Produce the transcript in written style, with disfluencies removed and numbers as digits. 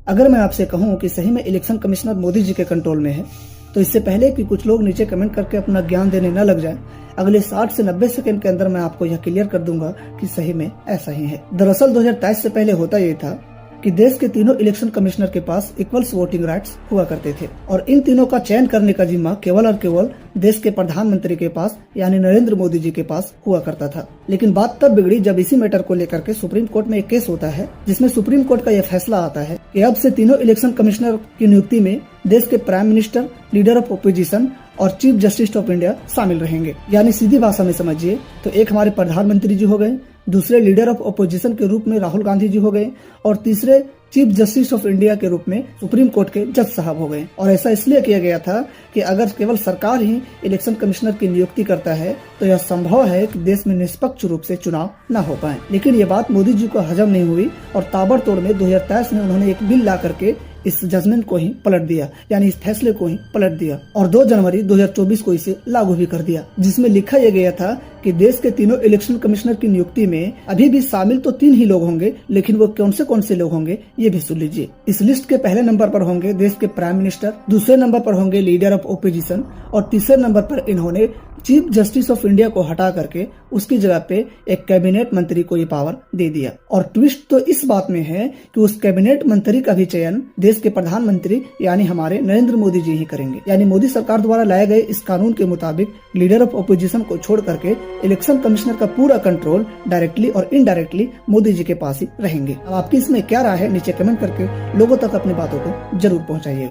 अगर मैं आपसे कहूं कि सही में इलेक्शन कमिश्नर मोदी जी के कंट्रोल में है, तो इससे पहले कि कुछ लोग नीचे कमेंट करके अपना ज्ञान देने न लग जाएं, अगले 60 से 90 सेकंड के अंदर मैं आपको यह क्लियर कर दूंगा कि सही में ऐसा ही है। दरअसल 2023 से पहले होता यही था कि देश के तीनों इलेक्शन कमिश्नर के पास इक्वल्स वोटिंग राइट्स हुआ करते थे और इन तीनों का चयन करने का जिम्मा केवल और केवल देश के प्रधानमंत्री के पास यानी नरेंद्र मोदी जी के पास हुआ करता था। लेकिन बात तब बिगड़ी जब इसी मैटर को लेकर के सुप्रीम कोर्ट में एक केस होता है, जिसमें सुप्रीम कोर्ट का यह फैसला आता है कि अब से तीनों इलेक्शन कमिश्नर की नियुक्ति में देश के prime minister, leader of opposition और चीफ जस्टिस ऑफ इंडिया शामिल रहेंगे। यानी सीधी भाषा में समझिए तो एक हमारे प्रधानमंत्री जी हो गए, दूसरे लीडर ऑफ ओपोजिशन के रूप में राहुल गांधी जी हो गए और तीसरे चीफ जस्टिस ऑफ इंडिया के रूप में सुप्रीम कोर्ट के जज साहब हो गए। और ऐसा इसलिए किया गया था कि अगर केवल सरकार ही इलेक्शन कमिश्नर की नियुक्ति करता है तो यह संभव है कि देश में निष्पक्ष रूप से चुनाव न हो पाए। लेकिन ये बात मोदी जी को हजम नहीं हुई और ताबड़तोड़ में 2023 में उन्होंने एक बिल ला करके इस जजमेंट को ही पलट दिया, यानी इस फैसले को ही पलट दिया और 2 जनवरी 2024 को इसे लागू भी कर दिया, जिसमें लिखा यह गया था कि देश के तीनों इलेक्शन कमिश्नर की नियुक्ति में अभी भी शामिल तो 3 ही लोग होंगे, लेकिन वो कौन से लोग होंगे ये भी सुन लीजिए। इस लिस्ट के पहले नंबर पर होंगे देश के प्राइम मिनिस्टर, दूसरे नंबर पर होंगे लीडर ऑफ ओपोजिशन और तीसरे नंबर पर इन्होंने चीफ जस्टिस ऑफ इंडिया को हटा करके उसकी जगह पे एक कैबिनेट मंत्री को ये पावर दे दिया। और ट्विस्ट तो इस बात में है कि उस कैबिनेट मंत्री का भी चयन देश के प्रधानमंत्री यानी हमारे नरेंद्र मोदी जी ही करेंगे। यानी मोदी सरकार द्वारा लाए गए इस कानून के मुताबिक लीडर ऑफ ओपोजिशन को छोड़ करके इलेक्शन कमिश्नर का पूरा कंट्रोल डायरेक्टली और इनडायरेक्टली मोदी जी के पास ही रहेंगे। अब आपकी इसमें क्या राय है नीचे कमेंट करके लोगों तक अपनी बातों को जरूर पहुँचाइए।